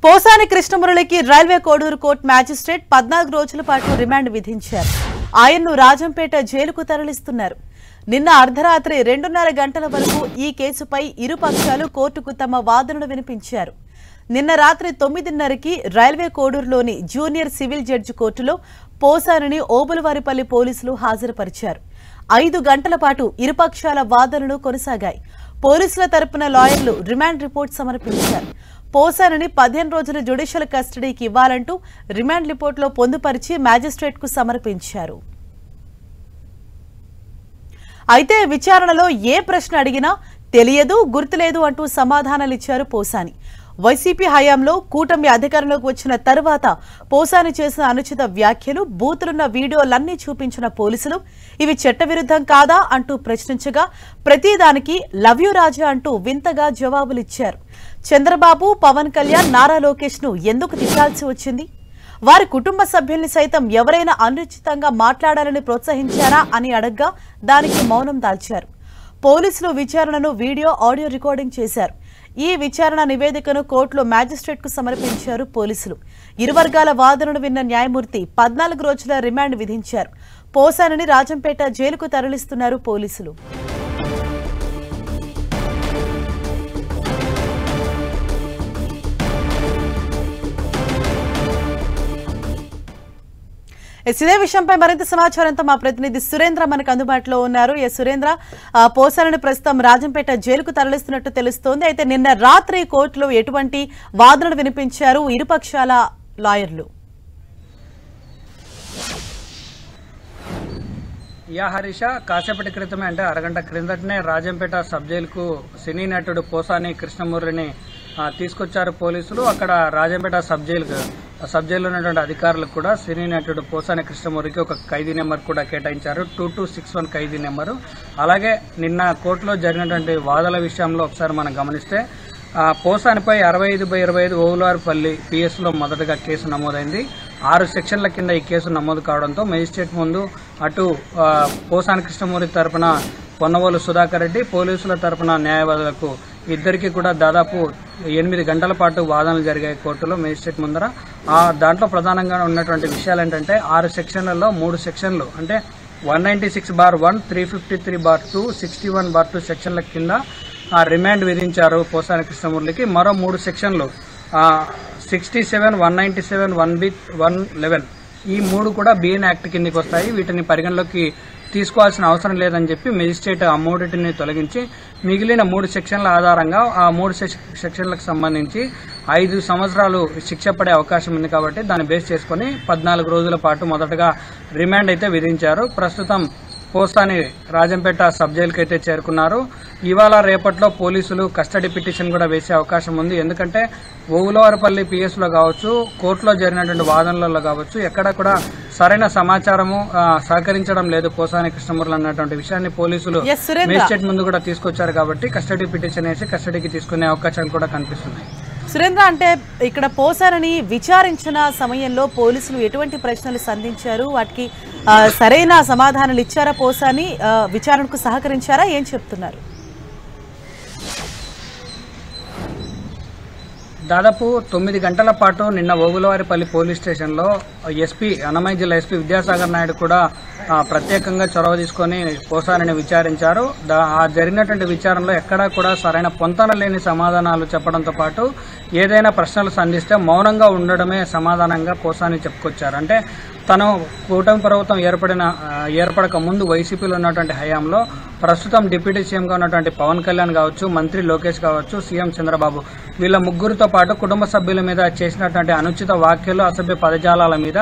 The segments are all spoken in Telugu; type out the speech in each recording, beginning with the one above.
పోసాని కృష్ణమురళికి రైల్వే కోడూరు కోర్టు మ్యాజిస్ట్రేట్ 14 రోజుల పాటు రిమాండ్ విధించారు. ఆయన్ను రాజంపేట జైలుకు తరలిస్తున్నారు. నిన్న అర్ధరాత్రి 2:30 గంటల వరకు ఈ కేసుపై ఇరు పక్షాలు కోర్టుకు తమ వాదనలు వినిపించారు. నిన్న రాత్రి 9:30కి రైల్వే కోడూరులోని జూనియర్ సివిల్ జడ్జి కోర్టులో పోసానిని ఓబులవారిపల్లి పోలీసులు హాజరుపరిచారు. 5 గంటల పాటు ఇరుపక్షాల వాదనలు కొనసాగాయి. పోలీసుల తరపున లాయర్లు రిమాండ్ రిపోర్ట్ సమర్పించారు. పోసానిని 15 రోజుల జ్యుడిషియల్ కస్టడీకి ఇవ్వాలంటూ రిమాండ్ రిపోర్టులో పొందుపరిచి మ్యాజిస్ట్రేట్కు సమర్పించారు. అయితే విచారణలో ఏ ప్రశ్న అడిగినా తెలియదు, గుర్తులేదు అంటూ సమాధానాలిచ్చారు పోసాని. వైసీపీ హయాంలో కూటమి అధికారంలోకి వచ్చిన తర్వాత పోసాని చేసిన అనుచిత వ్యాఖ్యలు, బూతులున్న వీడియోలన్నీ చూపించిన పోలీసులు ఇవి చట్టవిరుద్ధం కాదా అంటూ ప్రశ్నించగా ప్రతిదానికి లవ్ యూ రాజా అంటూ వింతగా జవాబులిచ్చారు. చంద్రబాబు, పవన్ కళ్యాణ్, నారా లోకేష్ ను ఎందుకు తిట్టాల్సి వచ్చింది? వారి కుటుంబ సభ్యుల్ని సైతం ఎవరైనా అనుచితంగా మాట్లాడాలని ప్రోత్సహించారా అని అడగ్గా దానికి మౌనం దాల్చారు. పోలీసులు విచారణను వీడియో, ఆడియో రికార్డింగ్ చేశారు. ఈ విచారణ నివేదికను కోర్టులో మ్యాజిస్ట్రేట్కు సమర్పించారు పోలీసులు. ఇరు వర్గాల వాదనను విన్న న్యాయమూర్తి 14 రోజుల రిమాండ్ విధించారు. పోసానిని రాజంపేట జైలుకు తరలిస్తున్నారు పోలీసులు. ఇదే విషయంపై మరింత సమాచారంతో మా ప్రతినిధి సురేంద్ర మనకు అందుబాటులో ఉన్నారు. సురేంద్ర, పోసానిని ప్రస్తుతం రాజంపేట జైలుకు తరలిస్తున్నట్టు తెలుస్తోంది. అయితే నిన్న రాత్రి కోర్టులో ఎటువంటి వాదనలు వినిపించారు ఇరుపక్షాల లాయర్లు? హరీష, కాసేపటి క్రితమే అంటే అరగంట క్రిందటనే రాజంపేట సబ్ జైలుకు సినీ నటుడు పోసాని కృష్ణమురళిని తీసుకొచ్చారు పోలీసులు. అక్కడ రాజంపేట సబ్ జైల్లో ఉన్నటువంటి అధికారులకు కూడా సినీ నటుడు పోసాని కృష్ణమురళికి ఒక ఖైదీ నెంబర్ కూడా కేటాయించారు, 2261 ఖైదీ నెంబరు. అలాగే నిన్న కోర్టులో జరిగినటువంటి వాదనల విషయంలో ఒకసారి మనం గమనిస్తే పోసానిపై 65/25 ఓవులవారిపల్లి పిఎస్లో మొదటగా కేసు నమోదైంది. 6 సెక్షన్ల కింద ఈ కేసు నమోదు కావడంతో మేజిస్ట్రేట్ ముందు అటు పోసాని కృష్ణమూర్తి తరపున పొన్నవోలు సుధాకర్ రెడ్డి, పోలీసుల తరపున న్యాయవాదులకు ఇద్దరికి కూడా దాదాపు 8 గంటల పాటు వాదనలు జరిగాయి కోర్టులో మేజిస్ట్రేట్ ముందర. దాంట్లో ప్రధానంగా ఉన్నటువంటి విషయాలు ఏంటంటే 6 సెక్షన్లలో 3 సెక్షన్లు అంటే 196/1, 353/2, 61/2 సెక్షన్ల కింద రిమాండ్ విధించారు పోసాని కృష్ణమురళికి. మరో 3 సెక్షన్లు 67, 197, 1B, 111 ఈ 3 కూడా బిఎన్ యాక్ట్ కిందకి వస్తాయి. వీటిని పరిగణలోకి తీసుకోవాల్సిన అవసరం లేదని చెప్పి మెజిస్ట్రేట్ ఆ 3టిని తొలగించి మిగిలిన 3 సెక్షన్ల ఆధారంగా ఆ 3 సెక్షన్లకు సంబంధించి 5 సంవత్సరాలు శిక్ష పడే అవకాశం ఉంది కాబట్టి దాన్ని బేస్ చేసుకుని 14 రోజుల పాటు మొదటగా రిమాండ్ అయితే విధించారు. ప్రస్తుతం పోసాని రాజంపేట సబ్ జైలుకి అయితే చేరుకున్నారు. ఇవాళ రేపట్లో పోలీసులు కస్టడీ పిటిషన్ కూడా వేసే అవకాశం ఉంది. ఎందుకంటే ఓవులవారిపల్లి పిఎస్లో కావచ్చు, కోర్టులో జరిగినటువంటి వాదనలలో కావచ్చు, ఎక్కడ కూడా సరైన సమాచారము సహకరించడం లేదు పోసాని కృష్ణమురళి అన్నటువంటి విషయాన్ని పోలీసులు మేజిస్ట్రేట్ ముందు కూడా తీసుకొచ్చారు. కాబట్టి కస్టడీ పిటిషన్ వేసి కస్టడీకి తీసుకునే అవకాశాలు కూడా కనిపిస్తున్నాయి. సురేంద్ర, అంటే ఇక్కడ పోసానిని విచారించిన సమయంలో పోలీసులు ఎటువంటి ప్రశ్నలు సంధించారు? వాటికి సరైన సమాధానాలు ఇచ్చారా? పోసాని విచారణకు సహకరించారా? ఏం చెప్తున్నారు? దాదాపు 9 గంటల పాటు నిన్న ఓబులవారిపల్లి పోలీస్ స్టేషన్లో ఎస్పీ అన్నమయ్య జిల్లా ఎస్పీ విద్యాసాగర్ నాయుడు కూడా ప్రత్యేకంగా చొరవ తీసుకుని పోసానిని విచారించారు. జరిగినటువంటి విచారణలో ఎక్కడా కూడా సరైన పొంతన లేని సమాధానాలు చెప్పడంతో పాటు ఏదైనా ప్రశ్నలు సంధిస్తే మౌనంగా ఉండడమే సమాధానంగా పోసాని చెప్పుకొచ్చారు. అంటే తను కూటమి ప్రభుత్వం ఏర్పడక ముందు వైసీపీలో ఉన్నటువంటి హయాంలో ప్రస్తుతం డిప్యూటీ సీఎంగా ఉన్నటువంటి పవన్ కళ్యాణ్ కావచ్చు, మంత్రి లోకేష్ కావచ్చు, సీఎం చంద్రబాబు వీళ్ళ ముగ్గురితో పాటు కుటుంబ సభ్యుల మీద చేసినటువంటి అనుచిత వ్యాఖ్యలు, అసభ్య పదజాలాల మీద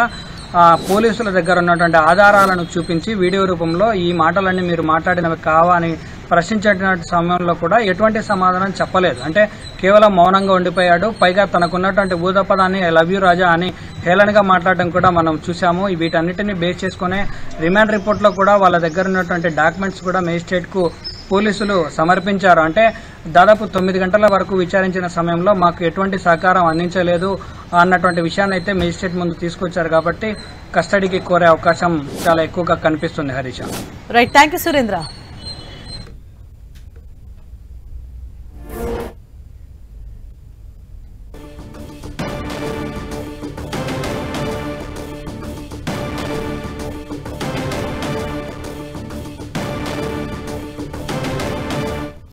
పోలీసుల దగ్గర ఉన్నటువంటి ఆధారాలను చూపించి వీడియో రూపంలో ఈ మాటలన్నీ మీరు మాట్లాడినవి కావా అని ప్రశ్నించేటువంటి సమయంలో కూడా ఎటువంటి సమాధానం చెప్పలేదు. అంటే కేవలం మౌనంగా ఉండిపోయాడు. పైగా తనకున్నటువంటి ఊదపదాన్ని లవ్ యూ రాజా అని హేళనగా మాట్లాడడం కూడా మనం చూసాము. వీటన్నిటిని బేస్ చేసుకునే రిమాండ్ రిపోర్ట్లో కూడా వాళ్ళ దగ్గర ఉన్నటువంటి డాక్యుమెంట్స్ కూడా మేజిస్ట్రేట్కు పోలీసులు సమర్పించారు. అంటే దాదాపు 9 గంటల వరకు విచారించిన సమయంలో మాకు ఎటువంటి సహకారం అందించలేదు అన్నటువంటి విషయాన్ని అయితే మేజిస్ట్రేట్ ముందు తీసుకొచ్చారు. కాబట్టి కస్టడీకి కోరే అవకాశం చాలా ఎక్కువగా కనిపిస్తుంది. Harisha, right, thank you Surendra.